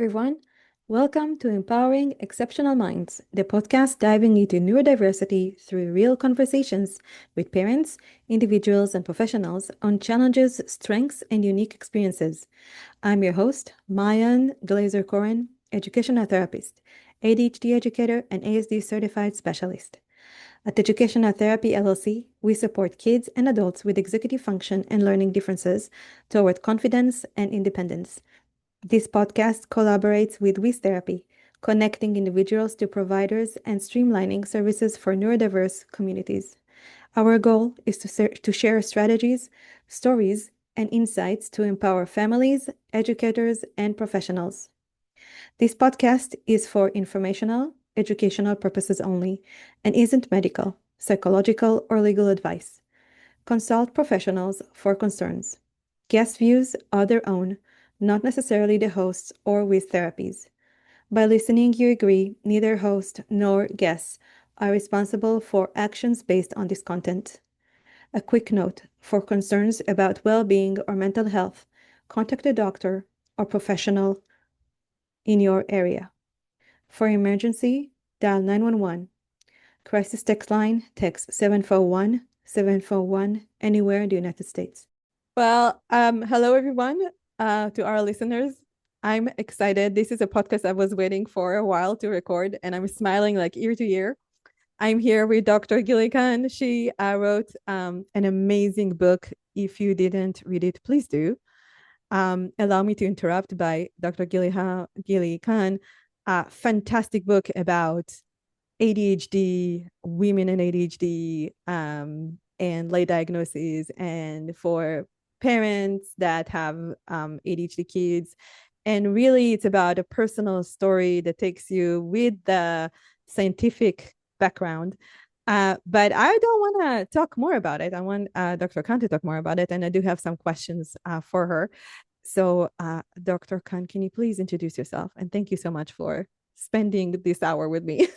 everyone. Welcome to Empowering Exceptional Minds, the podcast diving into neurodiversity through real conversations with parents, individuals, and professionals on challenges, strengths, and unique experiences. I'm your host, Mayan Glazer-Corin, educational therapist, ADHD educator, and ASD certified specialist. At Educational Therapy LLC, we support kids and adults with executive function and learning differences toward confidence and independence. This podcast collaborates with WIS Therapy, connecting individuals to providers and streamlining services for neurodiverse communities. Our goal is to share strategies, stories, and insights to empower families, educators, and professionals. This podcast is for informational, educational purposes only and isn't medical, psychological, or legal advice. Consult professionals for concerns. Guest views are their own, not necessarily the host's or WIS therapies. By listening, you agree neither host nor guests are responsible for actions based on this content. A quick note, for concerns about well-being or mental health, contact a doctor or professional in your area. For emergency, dial 911. Crisis text line, text 741-741 anywhere in the United States. Well, hello everyone, to our listeners. I'm excited. This is a podcast I was waiting for a while to record, and I'm smiling like ear to ear. I'm here with Dr. Gilly Kahn. She wrote an amazing book. If you didn't read it, please do. Allow me to interrupt by Dr. Gilly Kahn. A fantastic book about ADHD, women and ADHD, and late diagnoses, and for parents that have ADHD kids. And really, it's about a personal story that takes you with the scientific background. But I don't want to talk more about it. I want Dr. Kahn to talk more about it. And I do have some questions for her. So, Dr. Kahn, can you please introduce yourself? And thank you so much for spending this hour with me.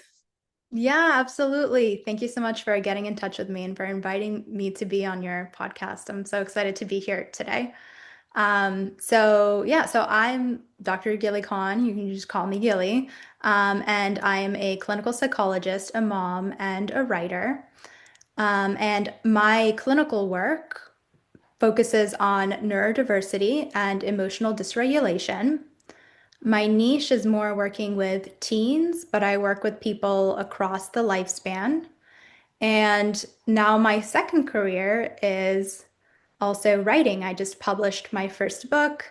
Yeah, absolutely. Thank you so much for getting in touch with me and for inviting me to be on your podcast. I'm so excited to be here today. So I'm Dr. Gilly Kahn. You can just call me Gilly. And I am a clinical psychologist, a mom, and a writer. And my clinical work focuses on neurodiversity and emotional dysregulation. My niche is more working with teens, but I work with people across the lifespan. And now my second career is also writing. I just published my first book,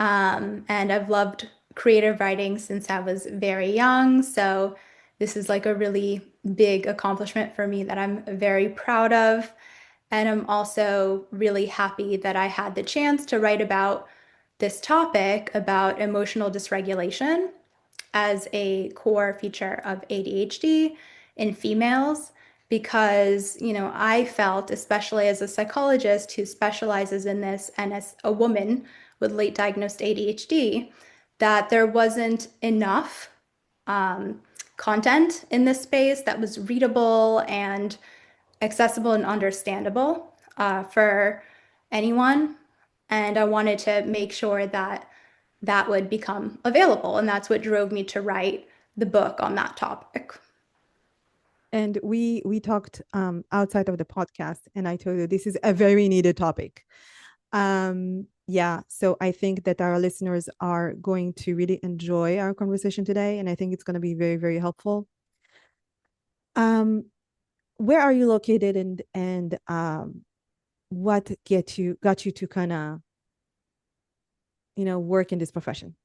and I've loved creative writing since I was very young. So this is like a really big accomplishment for me that I'm very proud of. And I'm also really happy that I had the chance to write about this topic about emotional dysregulation as a core feature of ADHD in females because, I felt, especially as a psychologist who specializes in this and as a woman with late diagnosed ADHD, that there wasn't enough content in this space that was readable and accessible and understandable for anyone. And I wanted to make sure that that would become available. And that's what drove me to write the book on that topic. And we talked outside of the podcast, and I told you this is a very needed topic. Yeah, so I think that our listeners are going to really enjoy our conversation today, and I think it's going to be very, very helpful. Where are you located, and what got you to kind of work in this profession?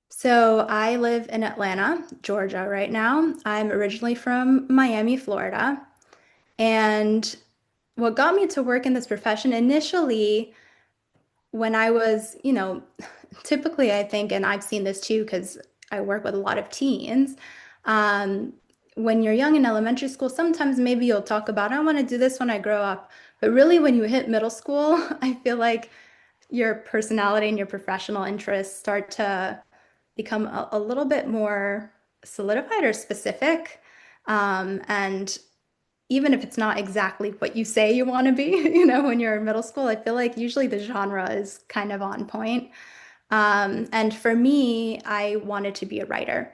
So I live in Atlanta, Georgia right now. I'm originally from Miami, Florida. And what got me to work in this profession initially, when I was, typically I think, and I've seen this too, because I work with a lot of teens. Um, when you're young in elementary school, sometimes maybe you'll talk about, I want to do this when I grow up. But really, when you hit middle school, I feel like your personality and your professional interests start to become a little bit more solidified or specific. And even if it's not exactly what you say you want to be, when you're in middle school, I feel like usually the genre is kind of on point. And for me, I wanted to be a writer.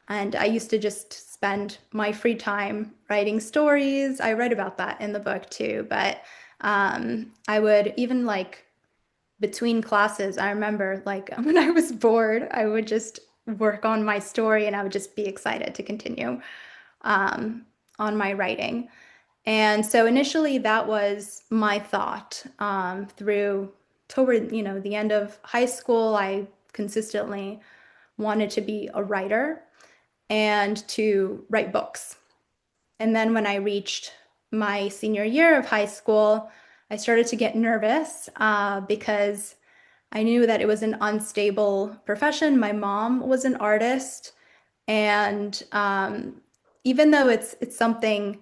And I used to just spend my free time writing stories. I write about that in the book too, but I would even like between classes, I remember like when I was bored, I would just work on my story and I would just be excited to continue um, on my writing. And so initially that was my thought through toward, the end of high school. I consistently wanted to be a writer and to write books. And then when I reached my senior year of high school, I started to get nervous because I knew that it was an unstable profession. My mom was an artist, and even though it's something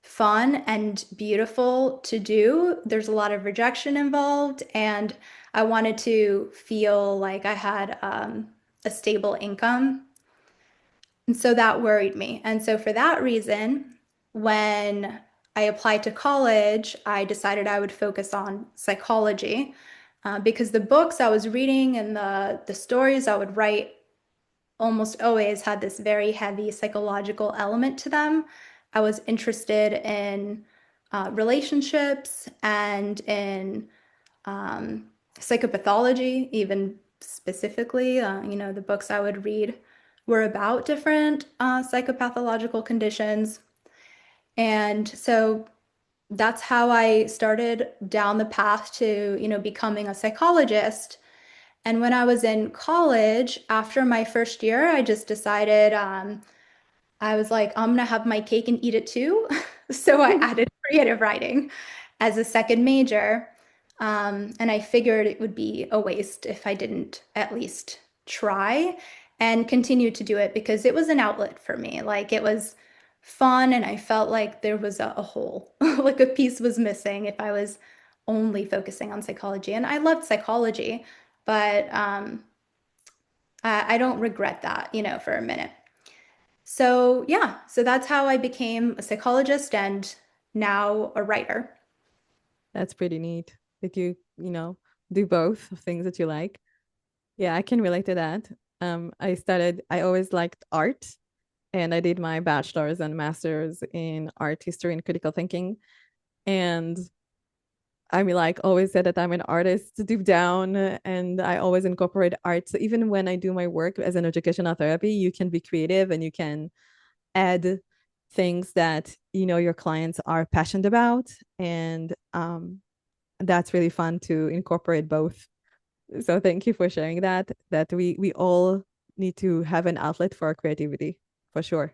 fun and beautiful to do, there's a lot of rejection involved, and I wanted to feel like I had a stable income. And so that worried me. And so for that reason, when I applied to college, I decided I would focus on psychology because the books I was reading and the stories I would write almost always had this very heavy psychological element to them. I was interested in relationships and in um, psychopathology, even specifically. The books I would read were about different psychopathological conditions. And so that's how I started down the path to, becoming a psychologist. And when I was in college, after my first year, I just decided I was like, I'm gonna have my cake and eat it too. So I added creative writing as a second major. And I figured it would be a waste if I didn't at least try and continue to do it because it was an outlet for me. Like it was fun and I felt like there was a hole, like a piece was missing if I was only focusing on psychology. And I loved psychology, but I don't regret that, for a minute. So, yeah, so that's how I became a psychologist and now a writer. That's pretty neat that you do both things that you like. Yeah, I can relate to that. I always liked art, and I did my bachelor's and master's in art history and critical thinking. And I mean, like, always said that I'm an artist deep down, and I always incorporate art. So even when I do my work as an educational therapy, you can be creative and you can add things that your clients are passionate about, and that's really fun to incorporate both. So thank you for sharing that we all need to have an outlet for our creativity, for sure,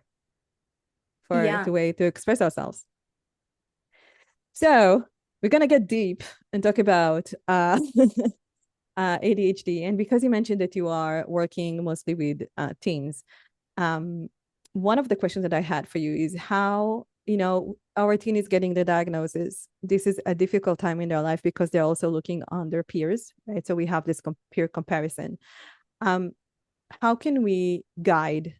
for Yeah. the way to express ourselves. So we're gonna get deep and talk about ADHD. And because you mentioned that you are working mostly with teens, um, one of the questions that I had for you is how, our teen is getting the diagnosis. This is a difficult time in their life because they're also looking on their peers, right? So we have this peer comparison. Um, how can we guide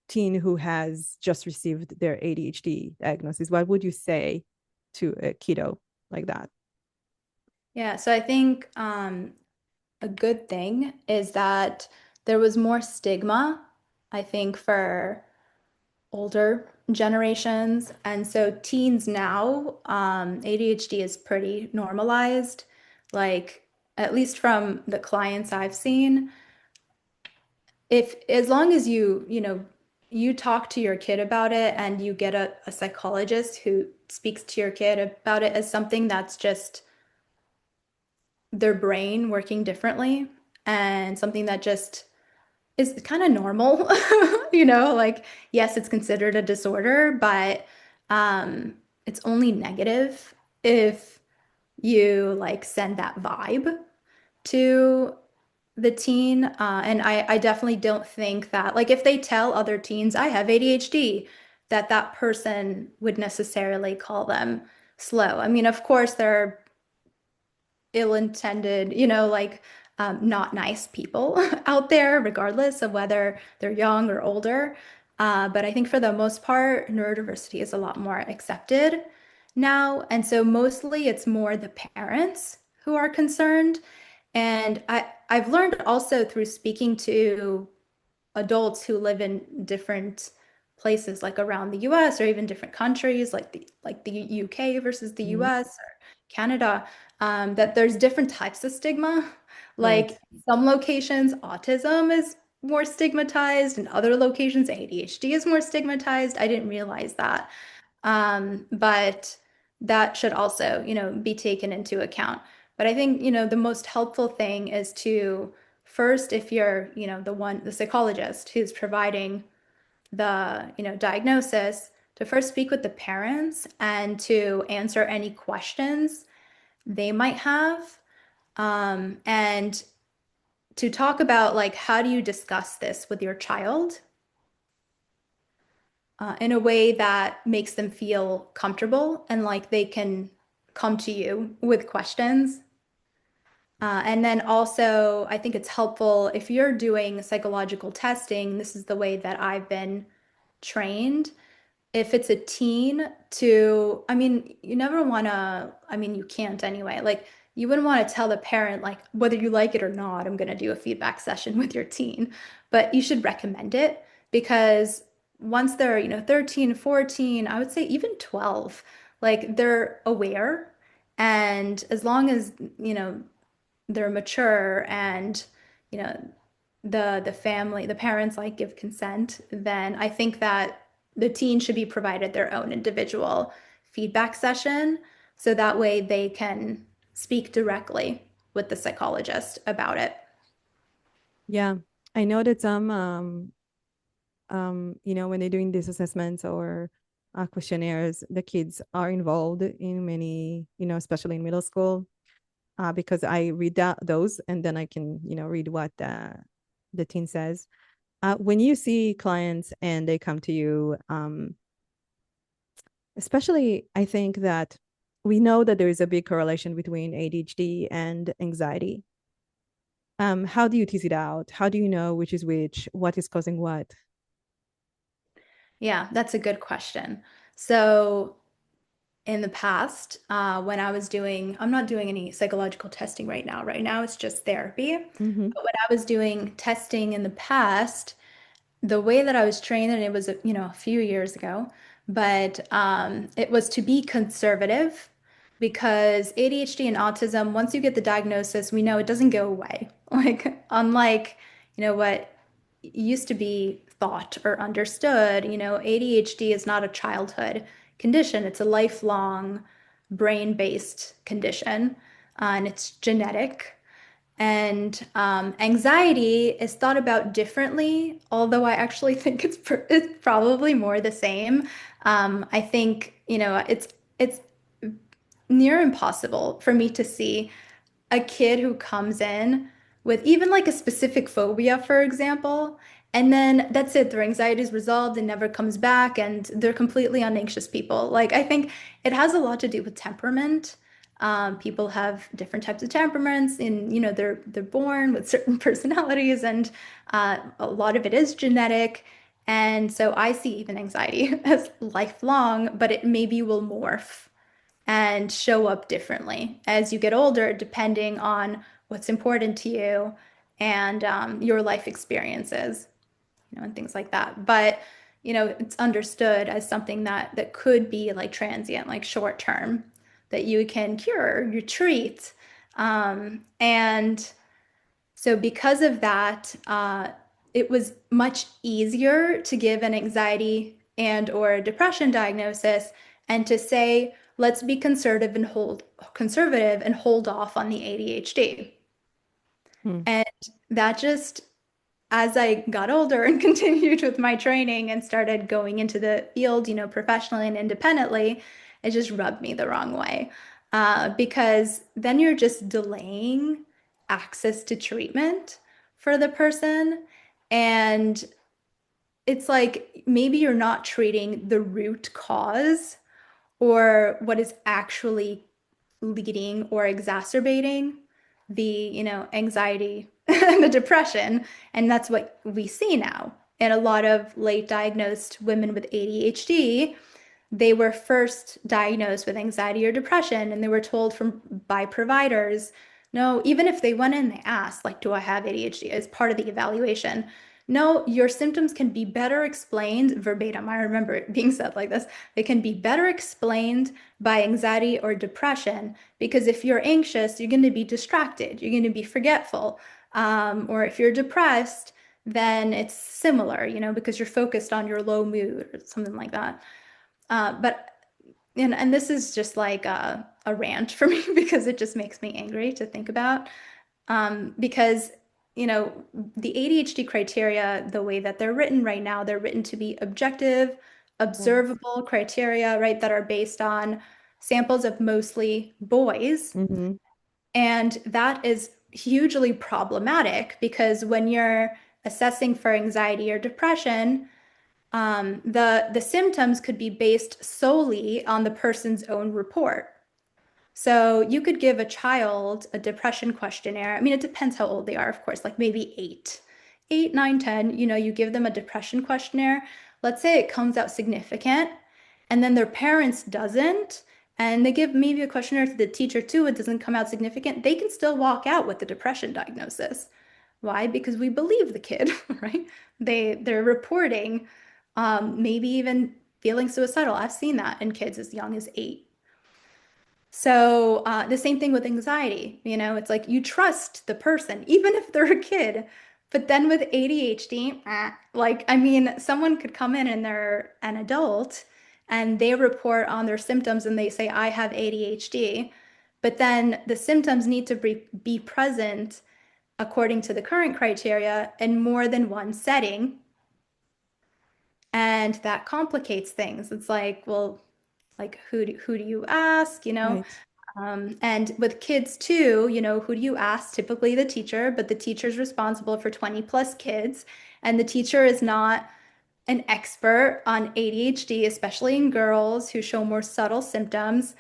teen who has just received their ADHD diagnosis? What would you say to a kiddo like that? Yeah. So I think a good thing is that there was more stigma, I think, for older generations. And so teens now, ADHD is pretty normalized. Like, at least from the clients I've seen, if as long as you talk to your kid about it and you get a psychologist who speaks to your kid about it as something that's just their brain working differently and something that just is kind of normal, like yes, it's considered a disorder, but um, it's only negative if you like send that vibe to the teen. And I definitely don't think that, like, if they tell other teens, I have ADHD, that that person would necessarily call them slow. I mean, of course, there are ill-intended, like not nice people out there, regardless of whether they're young or older. But I think for the most part, neurodiversity is a lot more accepted now. And so mostly it's more the parents who are concerned. And I've learned also through speaking to adults who live in different places, like around the US or even different countries, like the UK versus the Mhm. US or Canada, that there's different types of stigma. Right. Like some locations, autism is more stigmatized, and other locations, ADHD is more stigmatized. I didn't realize that. But that should also, be taken into account. But I think, the most helpful thing is to first, if you're, the psychologist who's providing the, diagnosis, to first speak with the parents and to answer any questions they might have. And to talk about like, how do you discuss this with your child? In a way that makes them feel comfortable and like they can come to you with questions. And then also, I think it's helpful if you're doing psychological testing. This is the way that I've been trained. If it's a teen to, I mean, you never want to, I mean, you can't anyway. Like, you wouldn't want to tell the parent, like, whether you like it or not, I'm going to do a feedback session with your teen. But you should recommend it because once they're, 13, 14, I would say even 12, like, they're aware. And as long as, they're mature and, you know, the family, the parents like give consent, then I think that the teen should be provided their own individual feedback session so that way they can speak directly with the psychologist about it. Yeah. I know that some when they're doing these assessments or questionnaires, the kids are involved in many, especially in middle school, because I read those and then I can, read what the teen says. When you see clients and they come to you, especially, I think that we know that there is a big correlation between ADHD and anxiety. How do you tease it out? How do you know which is which? What is causing what? Yeah, that's a good question. So in the past, when I was doing, I'm not doing any psychological testing right now. Right now, it's just therapy. Mm-hmm. But when I was doing testing in the past, the way that I was trained, and it was, a few years ago, but it was to be conservative because ADHD and autism, once you get the diagnosis, we know it doesn't go away. Like, unlike, what used to be thought or understood, ADHD is not a childhood condition, it's a lifelong brain-based condition, and it's genetic. And anxiety is thought about differently, although I actually think it's probably more the same. I think, it's near impossible for me to see a kid who comes in with even like a specific phobia, for example, and then that's it, their anxiety is resolved and never comes back, and they're completely unanxious people. Like, I think it has a lot to do with temperament. People have different types of temperaments, and they're born with certain personalities, and a lot of it is genetic. And so I see even anxiety as lifelong, but it maybe will morph and show up differently as you get older, depending on what's important to you and your life experiences, and things like that. But it's understood as something that could be like transient, like short term, that you can cure, you treat, and so because of that, it was much easier to give an anxiety and or a depression diagnosis and to say, let's be conservative and hold off on the ADHD. Hmm. And that just, as I got older and continued with my training and started going into the field, professionally and independently, it just rubbed me the wrong way. Because then you're just delaying access to treatment for the person. And it's like maybe you're not treating the root cause or what is actually leading or exacerbating the, anxiety and the depression. And that's what we see now. And a lot of late diagnosed women with ADHD, they were first diagnosed with anxiety or depression, and they were told by providers No, even if they went in, they asked, like, do I have ADHD as part of the evaluation? No, your symptoms can be better explained verbatim. I remember it being said like this. They can be better explained by anxiety or depression because if you're anxious, you're going to be distracted, you're going to be forgetful. Or if you're depressed, then it's similar, because you're focused on your low mood or something like that. But and this is just like a rant for me because it just makes me angry to think about. Because, you know, the ADHD criteria, the way that they're written right now, they're written to be objective, Yes. observable criteria, right, that are based on samples of mostly boys. Mm-hmm. And that is hugely problematic because when you're assessing for anxiety or depression, the symptoms could be based solely on the person's own report. So you could give a child a depression questionnaire. I mean, it depends how old they are, of course, like maybe 8, 9, 10, you give them a depression questionnaire. Let's say it comes out significant, and then their parents doesn't, and they give maybe a questionnaire to the teacher too, it doesn't come out significant. They can still walk out with the depression diagnosis. Why? Because we believe the kid, right? They're reporting, maybe even feeling suicidal. I've seen that in kids as young as 8. So the same thing with anxiety, it's like you trust the person, even if they're a kid. But then with ADHD, like, I mean, someone could come in and they're an adult and they report on their symptoms and they say, I have ADHD. But then the symptoms need to be present according to the current criteria in more than one setting. And that complicates things. It's like, well, like who do you ask, Right. And with kids too, who do you ask? Typically the teacher, but the teacher is responsible for 20 plus kids, and the teacher is not an expert on ADHD, especially in girls who show more subtle symptoms.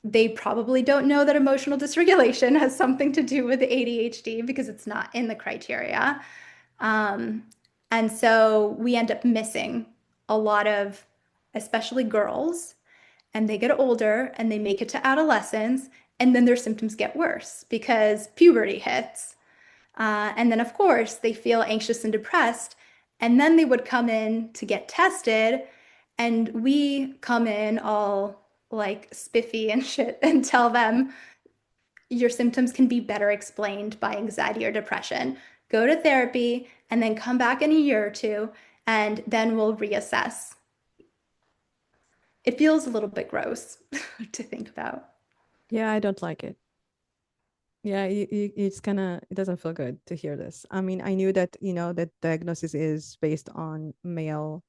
They probably don't know that emotional dysregulation has something to do with ADHD because it's not in the criteria. Um, and so we end up missing a lot of, especially girls, and they get older and they make it to adolescence, and then their symptoms get worse because puberty hits. And then, of course, they feel anxious and depressed. And then they would come in to get tested, and we come in all like spiffy and shit and tell them your symptoms can be better explained by anxiety or depression. Go to therapy and then come back in a year or two, and then we'll reassess. It feels a little bit gross to think about. Yeah, I don't like it. Yeah, it's kind of, it doesn't feel good to hear this. I mean, I knew that, that diagnosis is based on male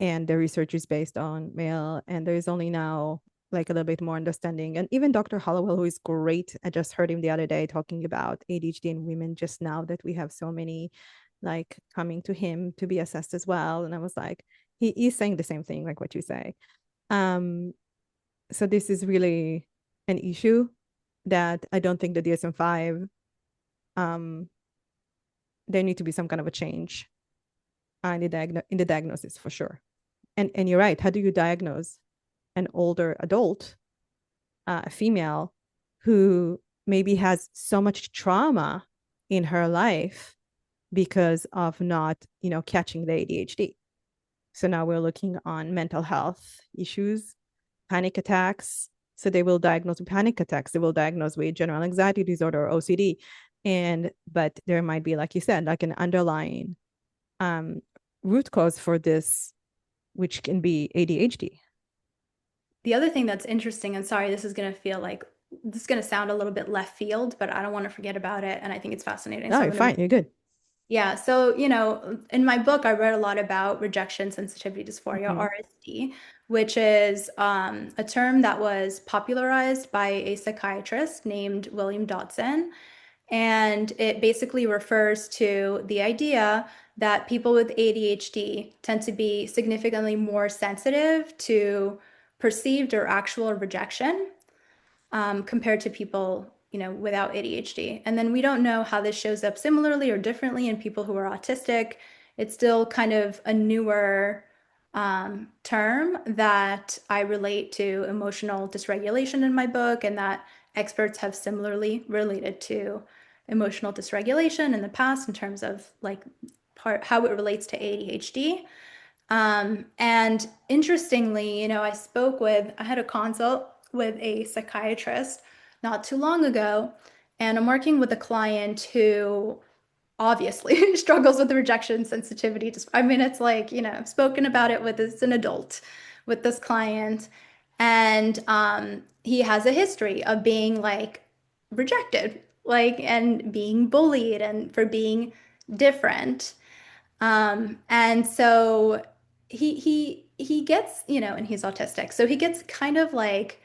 and the research is based on male, and there is only now like a little bit more understanding. And even Dr. Hollowell, who is great, I just heard him the other day talking about ADHD in women just now that we have so many like coming to him to be assessed as well. And I was like, he's saying the same thing, like what you say. Um, so this is really an issue that I don't think the DSM-5, um, there need to be some kind of a change in the diagnosis for sure. And you're right. How do you diagnose an older adult, a female who maybe has so much trauma in her life because of not, catching the ADHD? So now we're looking on mental health issues, panic attacks. So they will diagnose with panic attacks. They will diagnose with general anxiety disorder or OCD. But there might be, like you said, like an underlying um, root cause for this, which can be ADHD. The other thing that's interesting, and sorry, this is going to sound a little bit left field, but I don't want to forget about it. And I think it's fascinating. No, So I'm you're going to fine. You're good. Yeah, so, in my book, I read a lot about rejection sensitivity dysphoria, Mm-hmm. RSD, which is a term that was popularized by a psychiatrist named William Dodson. And it basically refers to the idea that people with ADHD tend to be significantly more sensitive to perceived or actual rejection compared to people, without ADHD. And then we don't know how this shows up similarly or differently in people who are autistic. It's still kind of a newer term that I relate to emotional dysregulation in my book, and that experts have similarly related to emotional dysregulation in the past in terms of like how it relates to ADHD. And interestingly, I had a consult with a psychiatrist not too long ago, and I'm working with a client who obviously struggles with the rejection sensitivity. I mean, it's like, I've spoken about it with as an adult with this client, and he has a history of being like rejected, like, and being bullied and for being different. And so he gets, and he's autistic, so he gets kind of like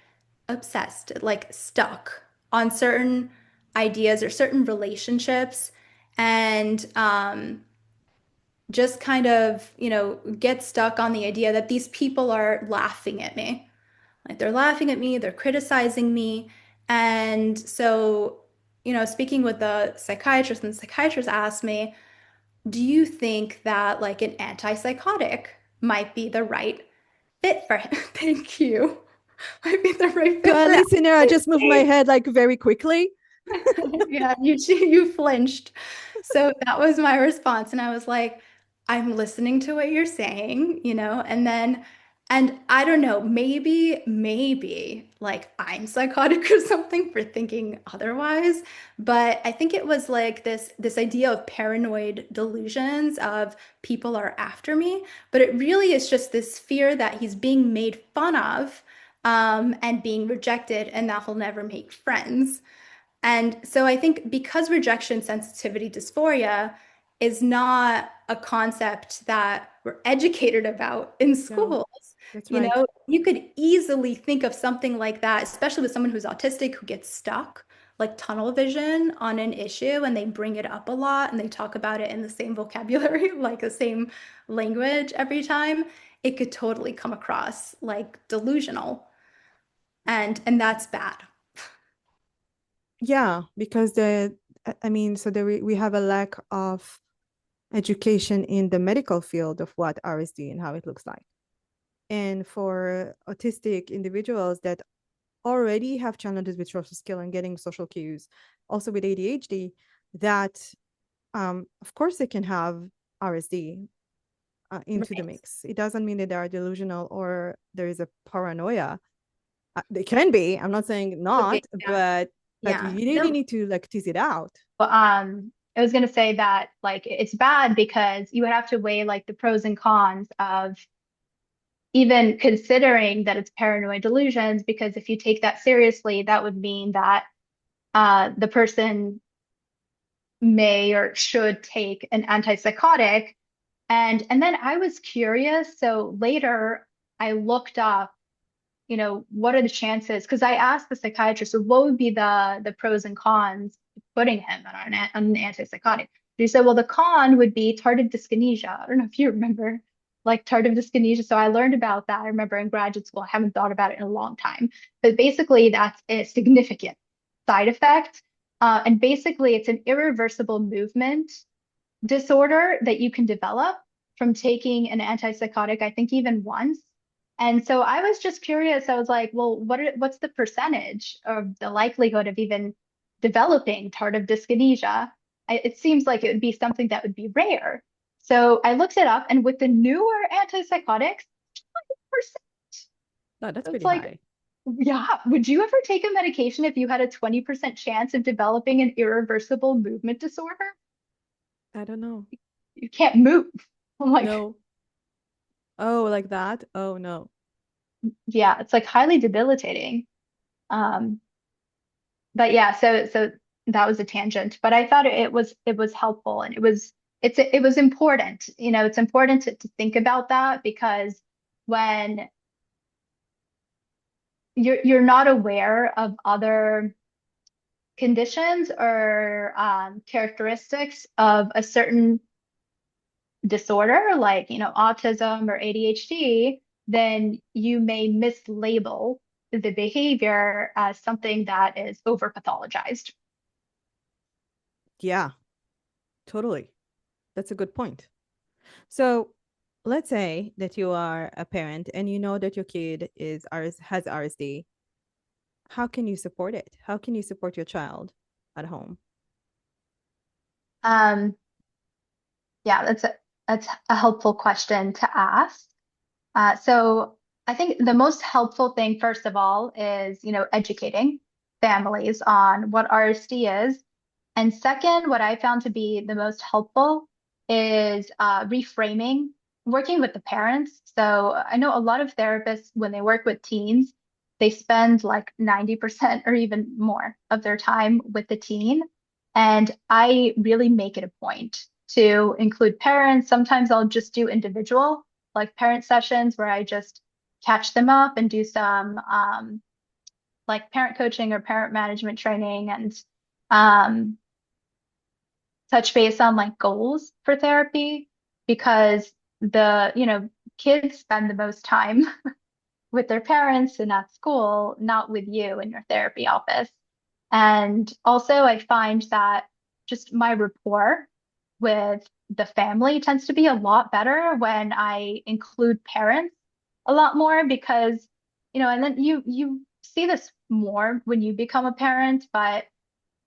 obsessed, like stuck on certain ideas or certain relationships, and just kind of, get stuck on the idea that these people are laughing at me. Like they're laughing at me, they're criticizing me. And so, speaking with the psychiatrist, and the psychiatrist asked me, do you think that like an antipsychotic might be the right fit for him? Thank you. Might be the right To fit a for listener, I just moved my him. head like very quickly. Yeah, you flinched. So that was my response. And I was like, I'm listening to what you're saying, and I don't know, maybe like I'm psychotic or something for thinking otherwise. But I think it was like this idea of paranoid delusions of people are after me. But it really is just this fear that he's being made fun of, and being rejected, and that he'll never make friends. And so I think because rejection sensitivity dysphoria is not a concept that we're educated about in No, schools, that's right. you could easily think of something like that, especially with someone who's autistic who gets stuck, like tunnel vision on an issue, and they bring it up a lot and they talk about it in the same vocabulary, like the same language every time. It could totally come across like delusional, and that's bad. Yeah, because I mean, so we have a lack of education in the medical field of what RSD and how it looks like. And for autistic individuals that already have challenges with social skill and getting social cues, also with ADHD, that of course they can have RSD into the Right. mix. It doesn't mean that they are delusional or there is a paranoia. They can be. I'm not saying Could be, not, yeah. but we Yeah. really need to like tease it out. I was gonna say that like it's bad because you would have to weigh like the pros and cons of even considering that it's paranoid delusions, because if you take that seriously, that would mean that the person may or should take an antipsychotic. And then I was curious, so later I looked up, what are the chances? Because I asked the psychiatrist, so what would be the pros and cons of putting him on an antipsychotic? She said, well, the con would be tardive dyskinesia. I don't know if you remember like tardive dyskinesia. So I learned about that. I remember in graduate school, I haven't thought about it in a long time. But basically, that's a significant side effect. And basically, it's an irreversible movement disorder that you can develop from taking an antipsychotic, I think even once. And so I was just curious. I was like, well, what's the percentage of the likelihood of even developing tardive dyskinesia? It seems like it would be something that would be rare. So I looked it up, and with the newer antipsychotics, 20%. No, that's So it's pretty like, high. yeah, would you ever take a medication if you had a 20% chance of developing an irreversible movement disorder? I don't know. You can't move. I'm like, No. Oh, like that? Oh no. yeah, it's like highly debilitating. Um, but yeah, so that was a tangent, but I thought it was helpful, and it was important. It's important to think about that, because when you're not aware of other conditions or characteristics of a certain disorder, like, autism or ADHD, then you may mislabel the behavior as something that is over pathologized. Yeah, totally. That's a good point. So let's say that you are a parent and you know that your kid has RSD. how can you support it? How can you support your child at home? Um, yeah, that's a helpful question to ask. So I think the most helpful thing, first of all, is, educating families on what RSD is. And second, what I found to be the most helpful is reframing, working with the parents. So I know a lot of therapists, when they work with teens, they spend like 90% or even more of their time with the teen. And I really make it a point to include parents. Sometimes I'll just do individual, like parent sessions where I just catch them up and do some like parent coaching or parent management training and um, touch base on like goals for therapy because kids spend the most time with their parents and at school, not with you in your therapy office. And also, I find that just my rapport with the family tends to be a lot better when I include parents a lot more because, and then you see this more when you become a parent, but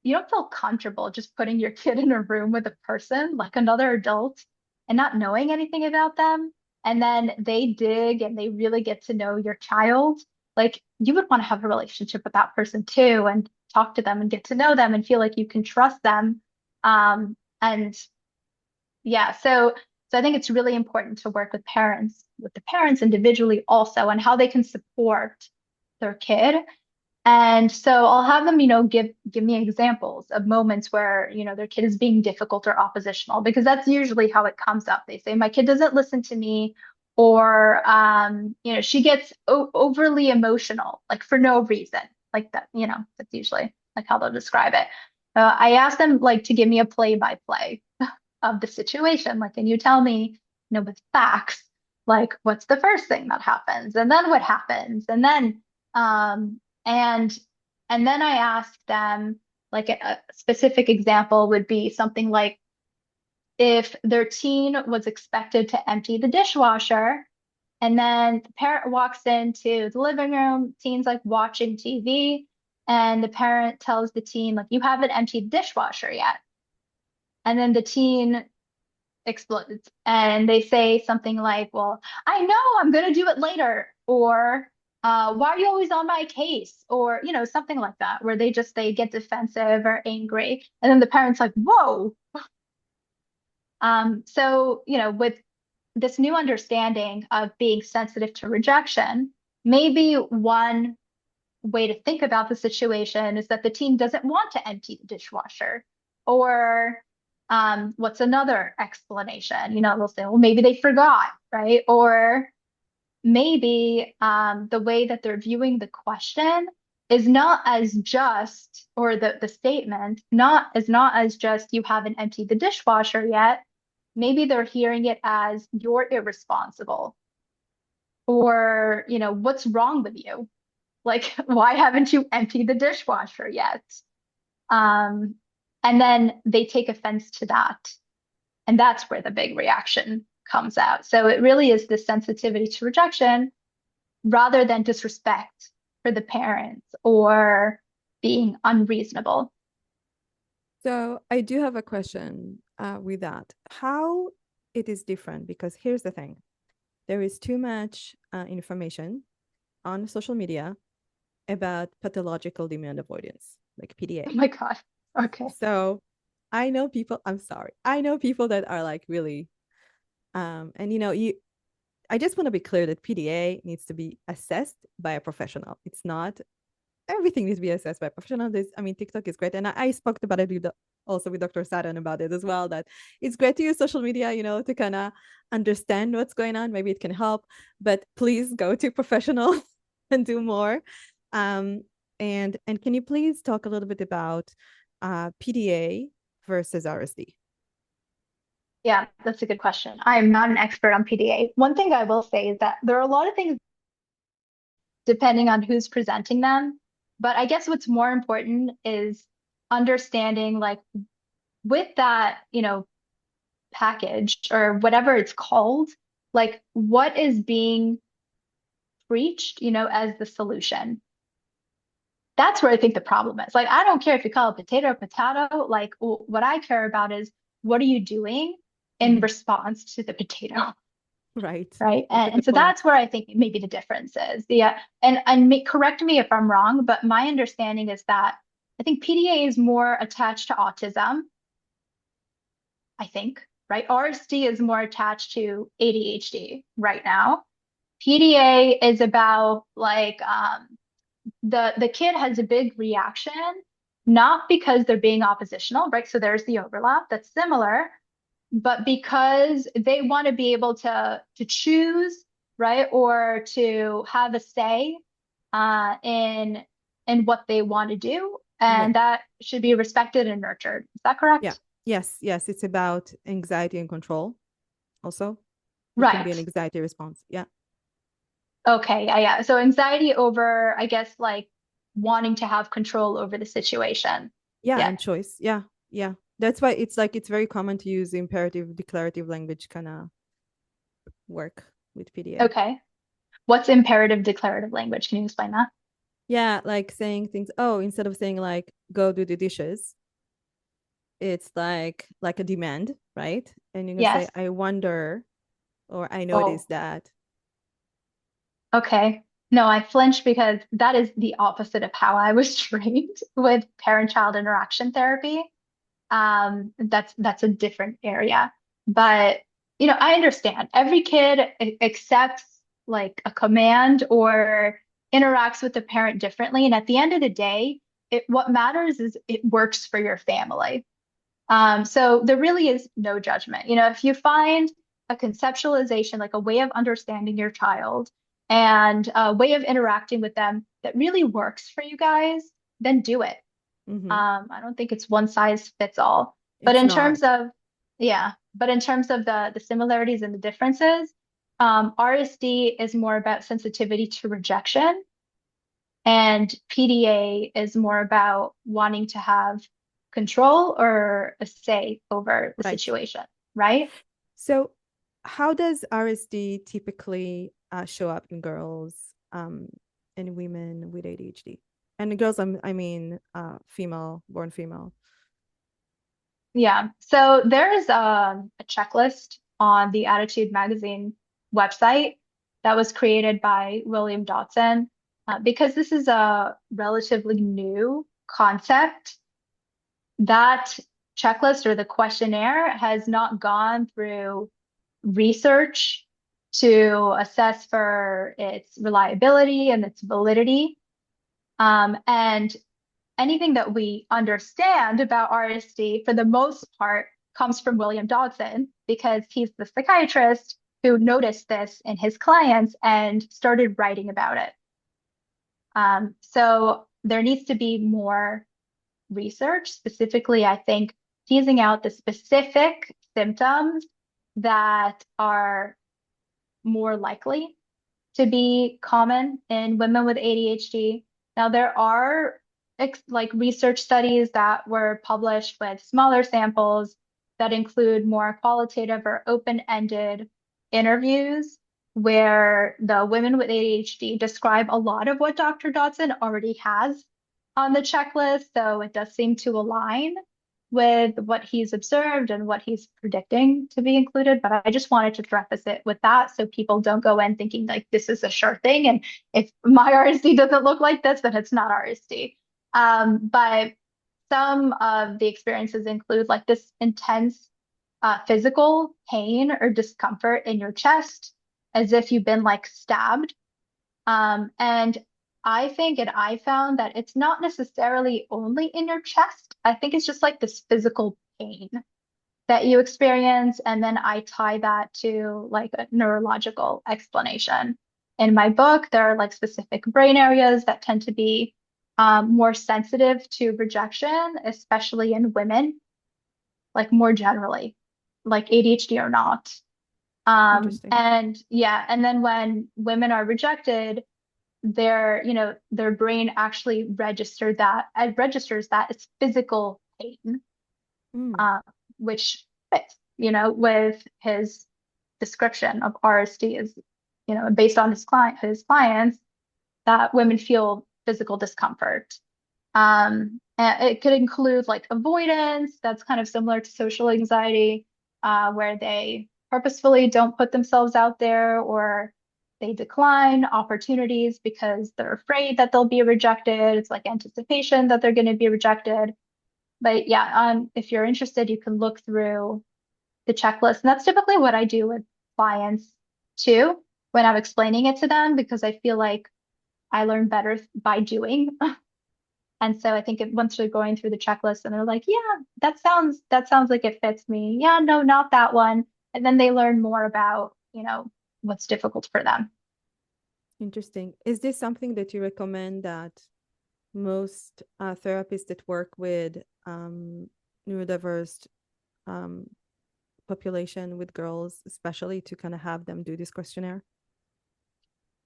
you don't feel comfortable just putting your kid in a room with a person, like another adult, and not knowing anything about them. And then they dig and they really get to know your child. Like you would want to have a relationship with that person too and talk to them and get to know them and feel like you can trust them. And yeah, so I think it's really important to work with the parents individually also, and how they can support their kid. And so I'll have them, give me examples of moments where, their kid is being difficult or oppositional, because that's usually how it comes up. They say, my kid doesn't listen to me, or, she gets overly emotional, like for no reason, like that, that's usually like how they'll describe it. I ask them like to give me a play-by-play of the situation. Like, can you tell me, with facts, like what's the first thing that happens, and then what happens, and then, and and then I ask them, like a specific example would be something like if their teen was expected to empty the dishwasher, and then the parent walks into the living room, teen's like watching TV, and the parent tells the teen, like, you haven't emptied the dishwasher yet. And then the teen explodes and they say something like, well, I know I'm going to do it later, or why are you always on my case, or something like that, where they get defensive or angry, and then the parents like, whoa. So with this new understanding of being sensitive to rejection, maybe one way to think about the situation is that the teen doesn't want to empty the dishwasher. Or what's another explanation? They'll say, well, maybe they forgot, right? Or maybe the way that they're viewing the question is not as just, or the statement not as just, you haven't emptied the dishwasher yet. Maybe they're hearing it as, you're irresponsible, or, what's wrong with you? Like, why haven't you emptied the dishwasher yet? Um, and then they take offense to that. And that's where the big reaction comes out. So it really is this sensitivity to rejection rather than disrespect for the parents or being unreasonable. So I do have a question with that. How it is different? Because here's the thing. There is too much information on social media about pathological demand avoidance, like Oh PDA. my God. Okay. So I know people, I'm sorry. I know people that are like really, and I just want to be clear that PDA needs to be assessed by a professional. It's not everything needs to be assessed by a professional. TikTok is great. And I spoke about it also with Dr. Saturn about it as well, that it's great to use social media, to kind of understand what's going on. Maybe it can help, but please go to professional and do more. Um, and can you please talk a little bit about PDA versus RSD? Yeah, that's a good question. I am not an expert on PDA. One thing I will say is that there are a lot of things depending on who's presenting them. But I guess what's more important is understanding, like, with that, package or whatever it's called, like what is being preached, as the solution. that's where I think the problem is. Like, I don't care if you call it potato. Like, what I care about is what are you doing in Hmm. response to the potato, Right. right? That's a And good so point. that's where I think maybe the difference is. Correct me if I'm wrong, but my understanding is that I think PDA is more attached to autism, I think, right? RSD is more attached to ADHD right now. PDA is about like the kid has a big reaction, not because they're being oppositional, right? So there's the overlap that's similar, but because they want to be able to choose, right, or to have a say in what they want to do, Yeah. and that should be respected and nurtured. Is that Yeah. correct? Yes. Yes. It's about anxiety and control also. It can be an Right. anxiety response. Yeah. Okay. Yeah, yeah. So anxiety over, I guess, like wanting to have control over the situation. Yeah. Yeah. And choice. Yeah. Yeah. That's why it's like it's very common to use imperative declarative language kind of work with PDA. Okay. What's imperative declarative language? Can you explain that? Yeah, like saying things, oh, instead of saying like go do the dishes, it's like a demand, right? And you can say, Yes. I wonder, or I Oh, noticed that. okay. No, I flinched because that is the opposite of how I was trained with parent-child interaction therapy. That's a different area. But I understand. Every kid accepts like a command or interacts with the parent differently. And at the end of the day, what matters is it works for your family. So there really is no judgment. If you find a conceptualization, like a way of understanding your child and a way of interacting with them that really works for you guys, then do it. Hmm. I don't think it's one size fits all. But It's in not. terms of, yeah, but in terms of the similarities and the differences, RSD is more about sensitivity to rejection, and PDA is more about wanting to have control or a say over the Right. situation, right? So, how does RSD typically show up in girls and women with ADHD? And the girls, I mean, female, born female. Yeah. So there's a checklist on the Attitude Magazine website that was created by William Dotson because this is a relatively new concept. That checklist or the questionnaire has not gone through research to assess for its reliability and its validity. And anything that we understand about RSD, for the most part, comes from William Dodson because he's the psychiatrist who noticed this in his clients and started writing about it. So there needs to be more research, specifically, I think, teasing out the specific symptoms that are more likely to be common in women with ADHD. Now, there are like research studies that were published with smaller samples that include more qualitative or open-ended interviews where the women with ADHD describe a lot of what Dr. Dodson already has on the checklist. So it does seem to align with what he's observed and what he's predicting to be included. But I just wanted to preface it with that so people don't go in thinking like this is a sure thing. And if my RSD doesn't look like this, then it's not RSD. But some of the experiences include like this intense physical pain or discomfort in your chest, as if you've been like stabbed. And I think and I found that it's not necessarily only in your chest. I think it's just like this physical pain that you experience. And then I tie that to like a neurological explanation. In my book, there are like specific brain areas that tend to be more sensitive to rejection, especially in women, like more generally, like ADHD or not. Interesting. And yeah, and then when women are rejected, their brain actually registers that as physical pain, Mm, uh, which fits, with his description of RSD is, based on his clients, that women feel physical discomfort. And it could include like avoidance, that's kind of similar to social anxiety, where they purposefully don't put themselves out there or they decline opportunities because they're afraid that they'll be rejected. It's like anticipation that they're going to be rejected. But yeah, if you're interested, you can look through the checklist. And that's typically what I do with clients too, when I'm explaining it to them, because I feel like I learn better by doing. And so I think once they're going through the checklist and they're like, yeah, that sounds like it fits me. Yeah, no, not that one. And then they learn more about, what's difficult for them. Interesting. Is this something that you recommend that most therapists that work with neurodiverse um, population with girls, especially to kind of have them do this questionnaire?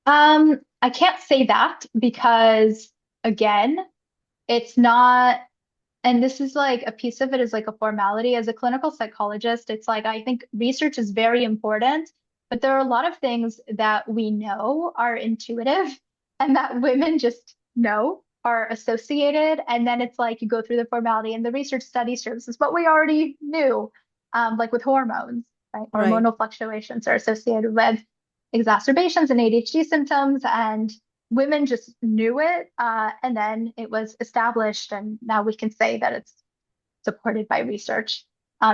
I can't say that because again, it's not, and this is like a piece of it is like a formality. As a clinical psychologist, it's like I think research is very important, but there are a lot of things that we know are intuitive and that women just know are associated. And then it's like you go through the formality and the research study shows us what we already knew, like with hormones, right? Right. Hormonal fluctuations are associated with exacerbations and ADHD symptoms, and women just knew it, and then it was established, and now we can say that it's supported by research.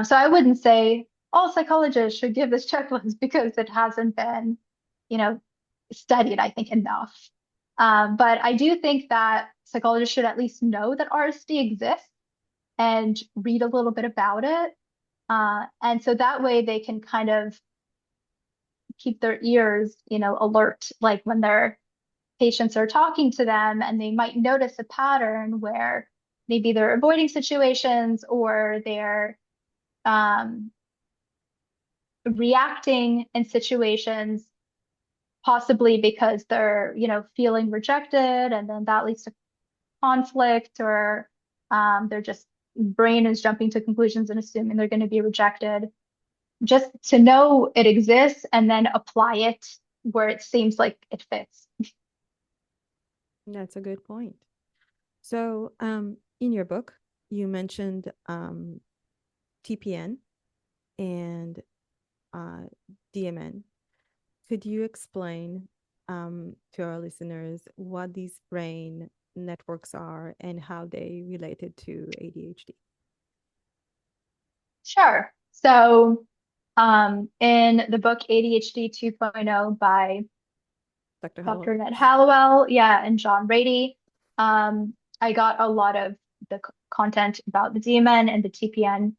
So I wouldn't say all psychologists should give this checklist because it hasn't been, you know, studied, I think, enough. But I do think that psychologists should at least know that RSD exists and read a little bit about it. And so that way they can kind of keep their ears, alert, like when their patients are talking to them and they might notice a pattern where maybe they're avoiding situations or they're um, reacting in situations possibly because they're, feeling rejected and then that leads to conflict or they're just brain is jumping to conclusions and assuming they're going to be rejected. Just to know it exists and then apply it where it seems like it fits. That's a good point. So, in your book, you mentioned TPN and uh, DMN. Could you explain to our listeners what these brain networks are and how they related to ADHD? Sure. So, in the book ADHD 2.0 by Dr. Hallowell? Dr. Ned Hallowell, yeah, and John Rady, I got a lot of the content about the DMN and the TPN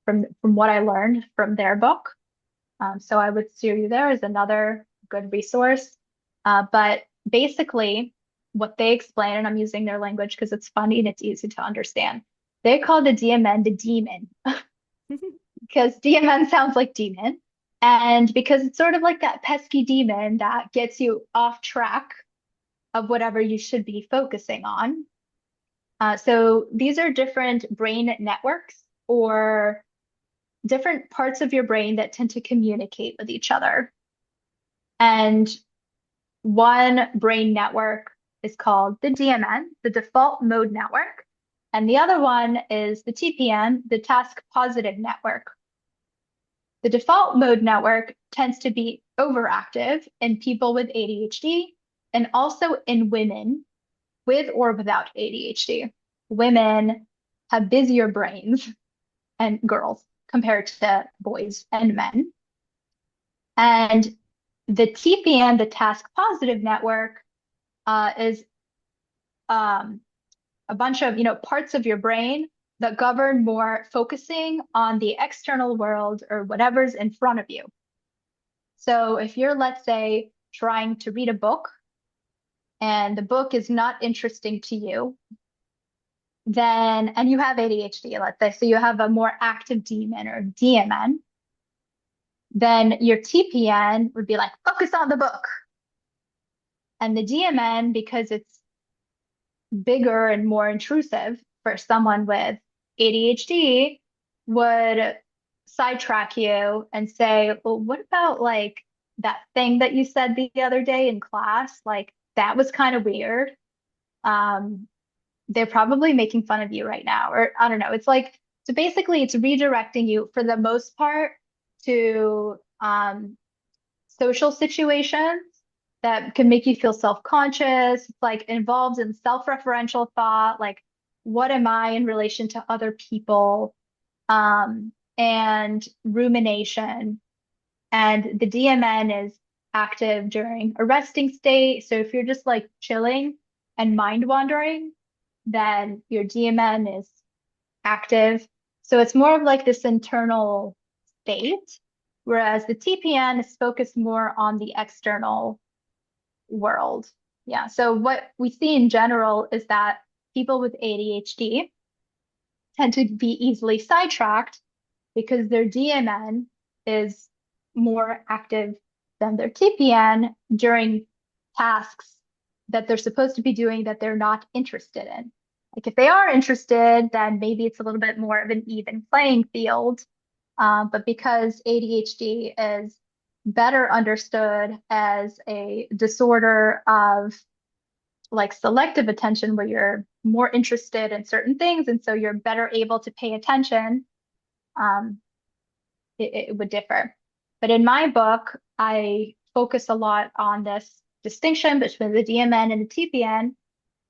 from what I learned from their book. So I would steer you there as another good resource. But basically, what they explain, and I'm using their language because it's funny and it's easy to understand. They call the DMN the demon because DMN sounds like demon. And because it's sort of like that pesky demon that gets you off track of whatever you should be focusing on. So these are different brain networks or different parts of your brain that tend to communicate with each other. And one brain network is called the DMN, the default mode network. And the other one is the TPN, the task positive network. The default mode network tends to be overactive in people with ADHD and also in women with or without ADHD. Women have busier brains and girls compared to boys and men. And the TPN, the task positive network, is um, a bunch of parts of your brain that govern more focusing on the external world or whatever's in front of you. So if you're, let's say, trying to read a book and the book is not interesting to you, then, and you have ADHD, let's say, so you have a more active demon or DMN, then your TPN would be like, focus on the book. And the DMN, because it's bigger and more intrusive for someone with ADHD, would sidetrack you and say, well, what about like that thing that you said the other day in class? Like that was kind of weird. Um, they're probably making fun of you right now, or I don't know. It's like, so basically it's redirecting you for the most part to social situations that can make you feel self-conscious. It's like involved in self-referential thought, like what am I in relation to other people, and rumination. And the DMN is active during a resting state. So if you're just like chilling and mind wandering, then your DMN is active. So it's more of like this internal state, whereas the TPN is focused more on the external world. Yeah. So what we see in general is that people with ADHD tend to be easily sidetracked because their DMN is more active than their TPN during tasks that they're supposed to be doing that they're not interested in. Like if they are interested, then maybe it's a little bit more of an even playing field. But because ADHD is better understood as a disorder of like selective attention, where you're more interested in certain things, and so you're better able to pay attention, um, it would differ. But in my book, I focus a lot on this distinction between the DMN and the TPN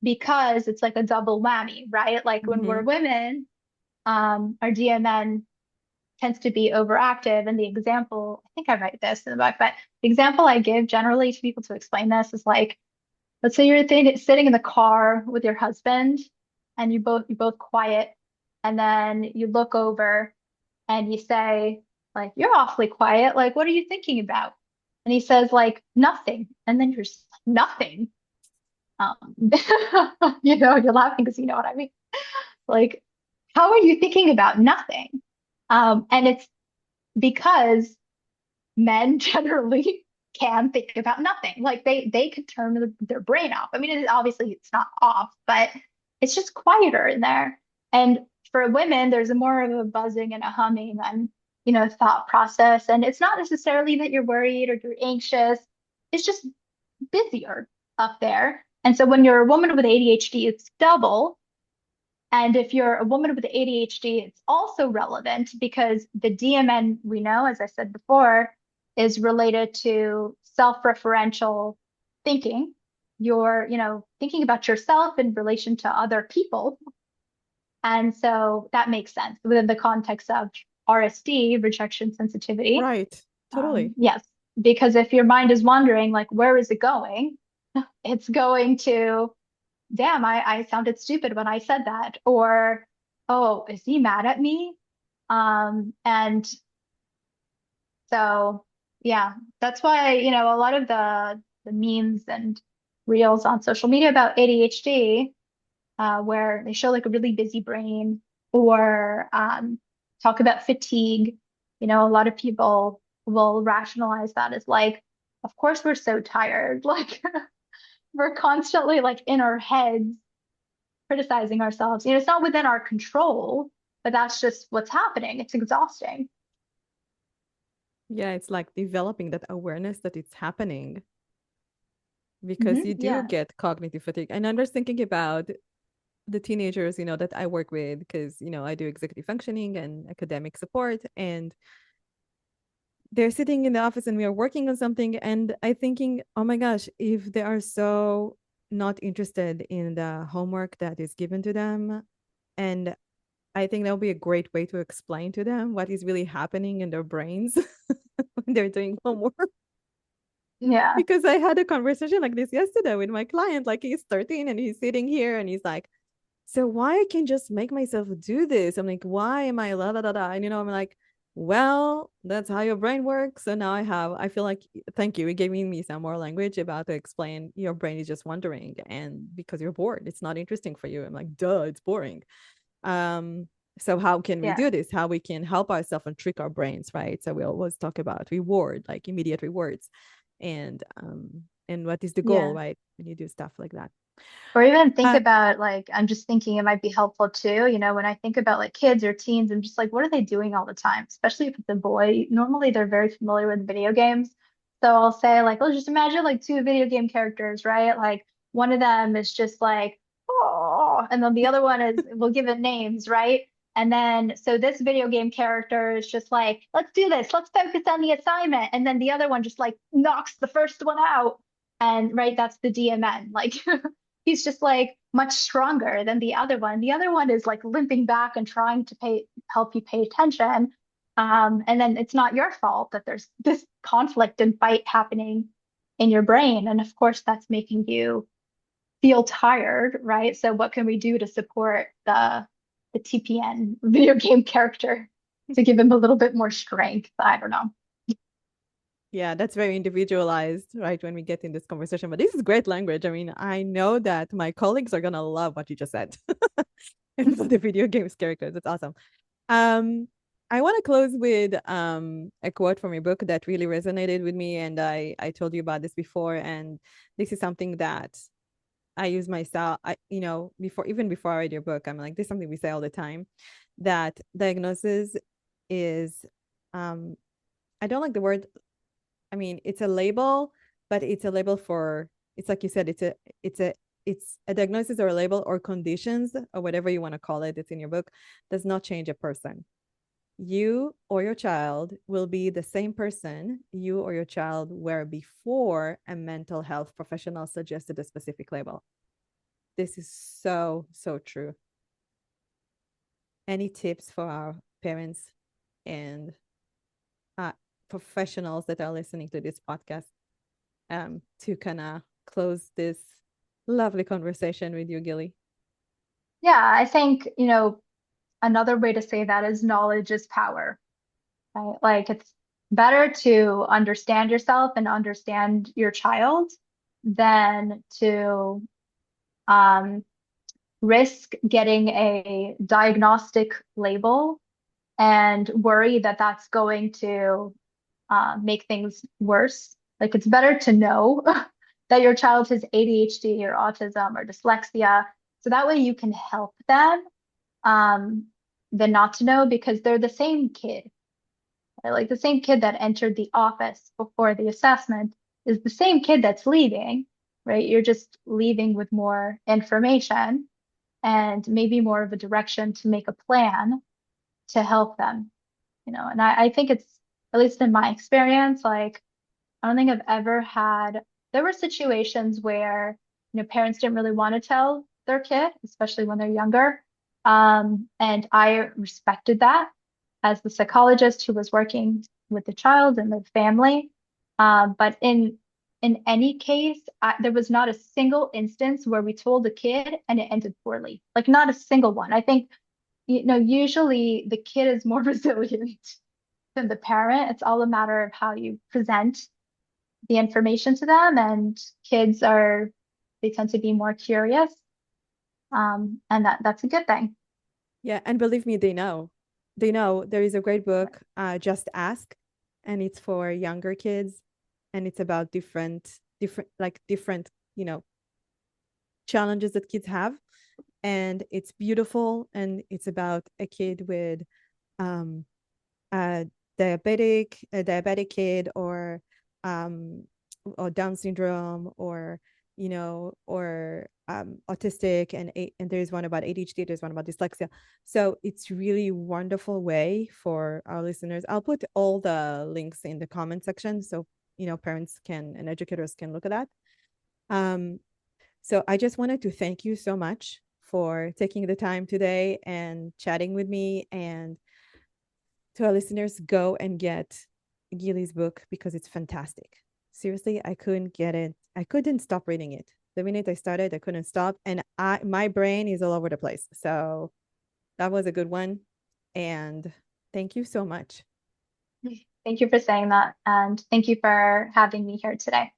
because it's like a double whammy, right? Like when we're Hmm. women, our DMN tends to be overactive. And the example, I think I write this in the book, but the example I give generally to people to explain this is like, let's say you're sitting in the car with your husband and you both quiet, and then you look over and you say, like, you're awfully quiet. Like, what are you thinking about? And he says, like, nothing. And then you're just nothing. Um, you're laughing because you know what I mean. Like, how are you thinking about nothing? And it's because men generally can think about nothing. Like they can turn their brain off. I mean, obviously it's not off, but it's just quieter in there. And for women, there's a more of a buzzing and a humming and thought process. And it's not necessarily that you're worried or you're anxious. It's just busier up there. And so when you're a woman with ADHD, it's double. And if you're a woman with ADHD, it's also relevant because the DMN, we know, as I said before, is related to self-referential thinking. You're, thinking about yourself in relation to other people. And so that makes sense within the context of RSD, rejection sensitivity. Right. Totally. Yes, because if your mind is wandering, like, where is it going? It's going to, damn, I sounded stupid when I said that. Or, oh, is he mad at me? And so, yeah, that's why, a lot of the memes and reels on social media about ADHD, where they show like a really busy brain or talk about fatigue, a lot of people will rationalize that as like, of course we're so tired. Like we're constantly like in our heads criticizing ourselves. It's not within our control, but that's just what's happening. It's exhausting. Yeah, it's like developing that awareness that it's happening because you do Yeah. get cognitive fatigue. And I'm just thinking about the teenagers, that I work with because, I do executive functioning and academic support, and they're sitting in the office and we are working on something. And I thinking, oh my gosh, if they are so not interested in the homework that is given to them, and I think that would be a great way to explain to them what is really happening in their brains when they're doing homework. Yeah. Because I had a conversation like this yesterday with my client. Like he's 13 and he's sitting here and he's like, so why I can just make myself do this? I'm like, why am I la la la la? And I'm like, well, that's how your brain works. So now I feel like, thank you. It gave me some more language about to explain your brain is just wandering and because you're bored, it's not interesting for you. I'm like, duh, it's boring. Um, so how can we Yeah. do this? How we can help ourselves and trick our brains, right? So we always talk about reward, like immediate rewards, and what is the goal, Yeah. right? When you do stuff like that. Or even think Uh, about like, I'm just thinking it might be helpful too. When I think about like kids or teens, I'm just like, what are they doing all the time? Especially if it's a boy. Normally they're very familiar with video games. So I'll say like, let's just imagine like two video game characters, right? Like one of them is just like, oh, and then the other one is we'll give it names, right? And then so this video game character is just like, let's do this, let's focus on the assignment. And then the other one just like knocks the first one out. And right, that's the DMN. Like he's just like much stronger than the other one. The other one is like limping back and trying to help you pay attention. And then it's not your fault that there's this conflict and fight happening in your brain. And of course, that's making you feel tired, right? So what can we do to support the TPN video game character to give him a little bit more strength? I don't know. Yeah, that's very individualized, right? When we get in this conversation, but this is great language. I mean, I know that my colleagues are gonna love what you just said. And for the video games characters, it's awesome. I want to close with a quote from your book that really resonated with me, and I told you about this before, and this is something that I use myself. Before I read your book, I'm like, this is something we say all the time, that diagnosis is I don't like the word. I mean, it's a label, but it's a label for, it's like you said, it's a diagnosis or a label or conditions or whatever you want to call it. It's in your book, does not change a person. You or your child will be the same person you or your child were before a mental health professional suggested a specific label. This is so, so true. Any tips for our parents and professionals that are listening to this podcast to kind of close this lovely conversation with you, Gilly? Yeah, I think, another way to say that is knowledge is power, right? Like it's better to understand yourself and understand your child than to risk getting a diagnostic label and worry that that's going to make things worse. Like it's better to know that your child has ADHD or autism or dyslexia, so that way you can help them than not to know because they're the same kid. Right? Like the same kid that entered the office before the assessment is the same kid that's leaving, right? You're just leaving with more information and maybe more of a direction to make a plan to help them, And I think it's, at least in my experience, like I don't think I've ever had, there were situations where, parents didn't really want to tell their kid, especially when they're younger. And I respected that as the psychologist who was working with the child and the family. But in any case, there was not a single instance where we told a kid and it ended poorly. Like not a single one. I think, usually the kid is more resilient than the parent. It's all a matter of how you present the information to them, and they tend to be more curious. And that's a good thing. Yeah, and believe me, they know. They know. There is a great book, Just Ask, and it's for younger kids, and it's about different, challenges that kids have. And it's beautiful, and it's about a kid with a diabetic kid or Down syndrome or autistic, and there's one about ADHD, there's one about dyslexia. So it's really wonderful way for our listeners. I'll put all the links in the comment section so parents can and educators can look at that. So I just wanted to thank you so much for taking the time today and chatting with me, and to our listeners, go and get Gilly's book because it's fantastic. Seriously, I couldn't get it. I couldn't stop reading it. The minute I started, I couldn't stop. And my brain is all over the place. So that was a good one. And thank you so much. Thank you for saying that. And thank you for having me here today.